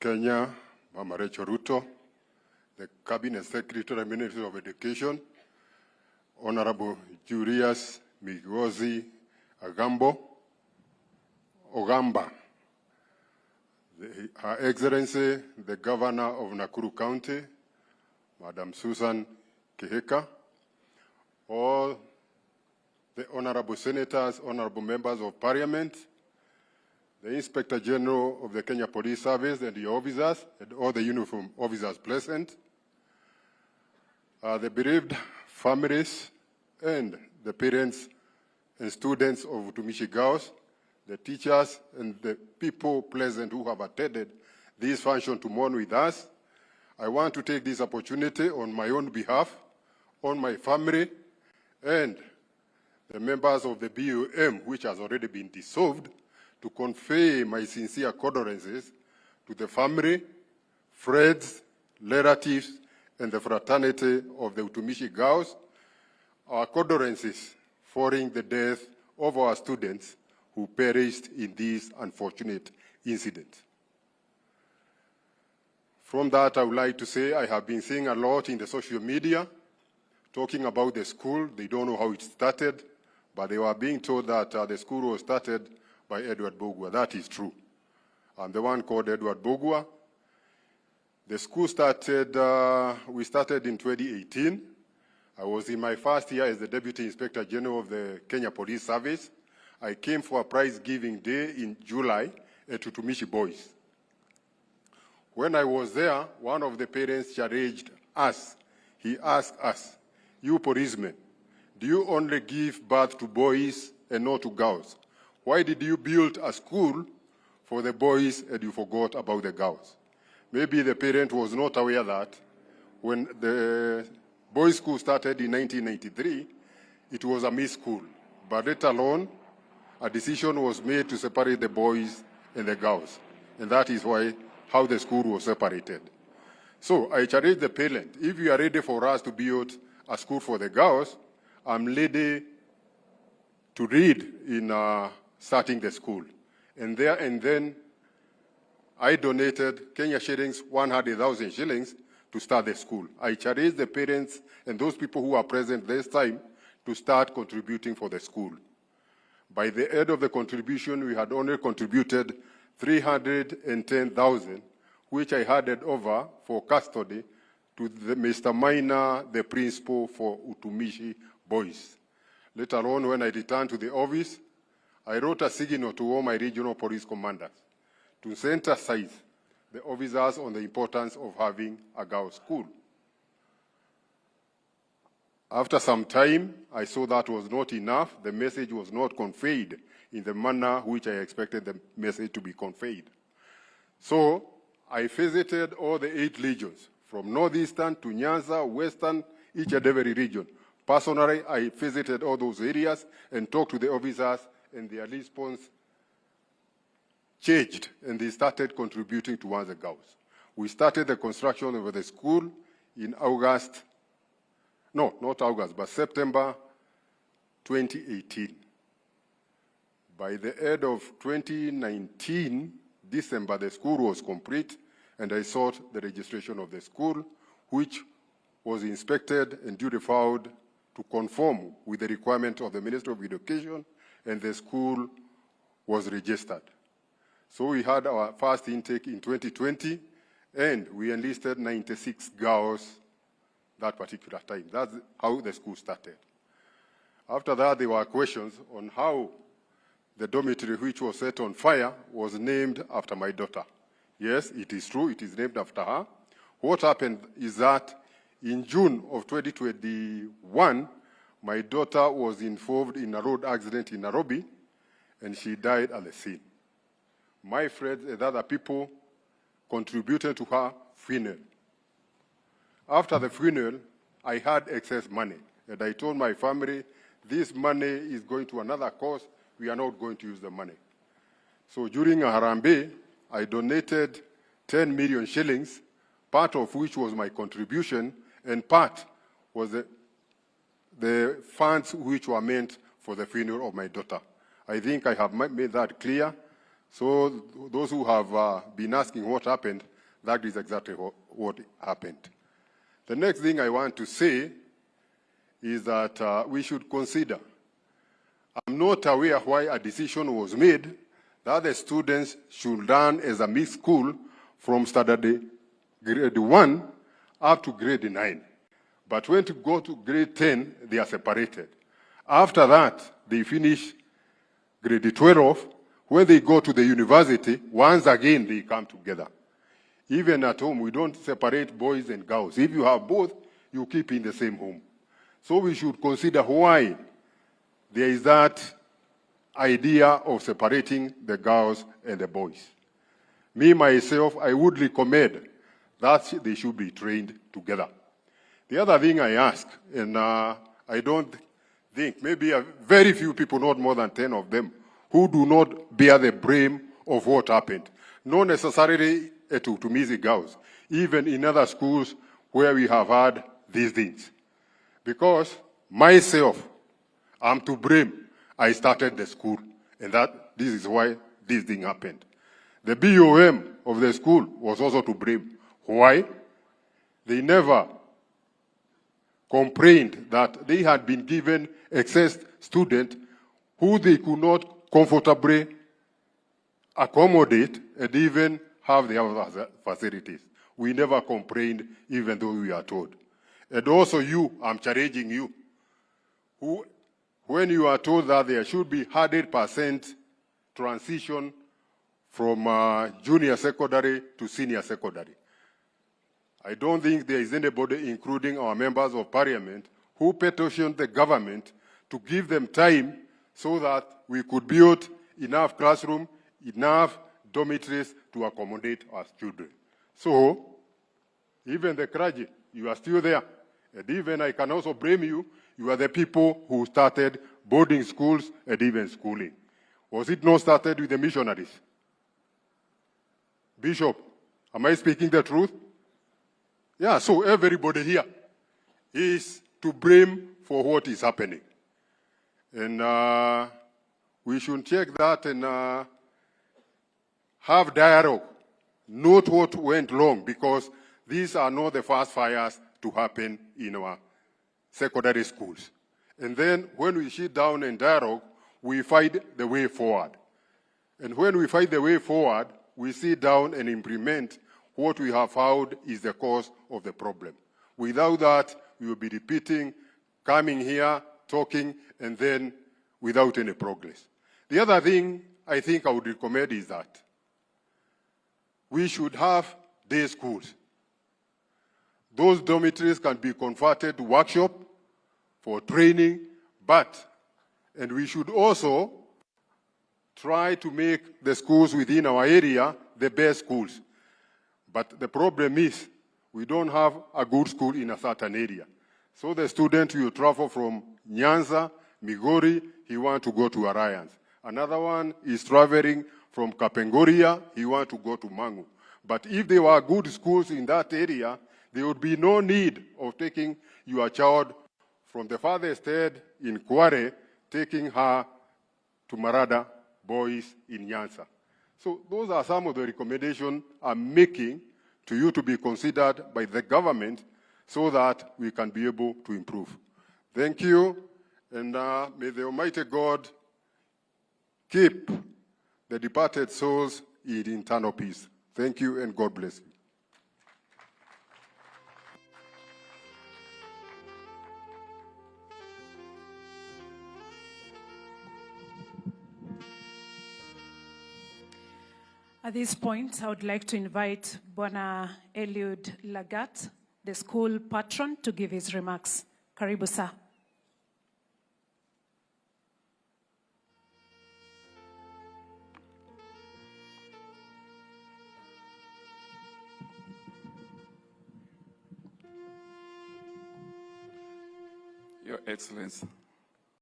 Kenya, Mama Rachel Ruto, the Cabinet Secretary, Minister of Education, Honorable Julius Migozi Ogamba, Her Excellency, the Governor of Nakuru County, Madam Susan Kihika, all the Honorable Senators, Honorable Members of Parliament, the Inspector General of the Kenya Police Service and the officers, and all the uniform officers present, the bereaved families and the parents and students of Utumishi girls, the teachers and the people present who have attended this function to mourn with us. I want to take this opportunity on my own behalf, on my family, and the members of the BUM, which has already been dissolved, to convey my sincere condolences to the family, friends, relatives, and the fraternity of the Utumishi girls. Our condolences following the death of our students who perished in this unfortunate incident. From that, I would like to say I have been seeing a lot in the social media talking about the school. They don't know how it started, but they were being told that the school was started by Edward Mbugua. That is true. I'm the one called Edward Mbugua. The school started, we started in 2018. I was in my first year as the Deputy Inspector General of the Kenya Police Service. I came for a prize giving day in July at Utumishi Boys. When I was there, one of the parents challenged us. He asked us, "You policemen, do you only give birth to boys and not to girls? Why did you build a school for the boys and you forgot about the girls?" Maybe the parent was not aware that when the boys' school started in 1993, it was a mixed school. But later on, a decision was made to separate the boys and the girls. And that is how the school was separated. So I challenge the parent, if you are ready for us to build a school for the girls, I'm ready to read in starting the school. And then I donated Kenya shillings, 100,000 shillings to start the school. I challenge the parents and those people who are present this time to start contributing for the school. By the end of the contribution, we had only contributed 310,000, which I handed over for custody to Mr. Minor, the principal for Utumishi Boys. Later on, when I returned to the office, I wrote a signal to all my regional police commanders to sensitize the officers on the importance of having a girls' school. After some time, I saw that was not enough. The message was not conveyed in the manner which I expected the message to be conveyed. So I visited all the 8 regions, from northeastern to Nyanza, western, each and every region. Personally, I visited all those areas and talked to the officers, and their response changed, and they started contributing towards the girls. We started the construction of the school in September 2018. By the end of 2019, December, the school was complete, and I sought the registration of the school, which was inspected and duly filed to conform with the requirement of the Ministry of Education, and the school was registered. So we had our first intake in 2020, and we enlisted 96 girls that particular time. That's how the school started. After that, there were questions on how the dormitory which was set on fire was named after my daughter. Yes, it is true, it is named after her. What happened is that in June of 2021, my daughter was involved in a road accident in Nairobi, and she died at the scene. My friends and other people contributed to her funeral. After the funeral, I had excess money, and I told my family, this money is going to another cause, we are not going to use the money. So during a Harambee, I donated 10 million shillings, part of which was my contribution, and part was the funds which were meant for the funeral of my daughter. I think I have made that clear. So those who have been asking what happened, That is exactly what happened. The next thing I want to say is that we should consider, I'm not aware why a decision was made that the students should learn as a mixed school from standard grade 1 up to grade 9. But when to go to grade 10, they are separated. After that, they finish grade 12. When they go to the university, once again, they come together. Even at home, we don't separate boys and girls. If you have both, you keep in the same home. So we should consider why there is that idea of separating the girls and the boys. Me, myself, I would recommend that they should be trained together. The other thing I ask, and I don't think, maybe very few people, not more than 10 of them, who do not bear the blame of what happened. Not necessarily at Utumishi girls, even in other schools where we have had these things. Because myself, I'm to blame. I started the school, and this is why this thing happened. The BOM of the school was also to blame. Why? They never complained that they had been given excess students who they could not comfortably accommodate and even have their facilities. We never complained, even though we are told. And also you, I'm challenging you, when you are told that there should be 100% transition from junior secondary to senior secondary. I don't think there is anybody, including our members of parliament, who petitioned the government to give them time so that we could build enough classrooms, enough dormitories to accommodate our children. So, even the clergy, you are still there. And even I can also blame you, you are the people who started boarding schools and even schooling. Was it not started with the missionaries? Bishop, am I speaking the truth? Yeah, so everybody here is to blame for what is happening. And we should check that and have dialogue, note what went wrong, because these are not the first fires to happen in our secondary schools. And then when we sit down and dialogue, we find the way forward. And when we find the way forward, we sit down and implement what we have found is the cause of the problem. Without that, we will be repeating, coming here, talking, and then without any progress. The other thing I think I would recommend is that we should have day schools. Those dormitories can be converted to workshop for training, and we should also try to make the schools within our area the best schools. But the problem is we don't have a good school in a certain area. So the student will travel from Nyanza, Migori, he wants to go to Alliance. Another one is traveling from Kapengoria, he wants to go to Mangu. But if there were good schools in that area, there would be no need of taking your child from the farthest head in Kware, taking her to Marada boys in Nyanza. So those are some of the recommendations I'm making to you to be considered by the government so that we can be able to improve. Thank you, and may the Almighty God keep the departed souls in eternal peace. Thank you, and God bless you. At this point, I would like to invite Bwana Eliud Lagat, the school patron, to give his remarks. Karibu, sir. Your Excellency,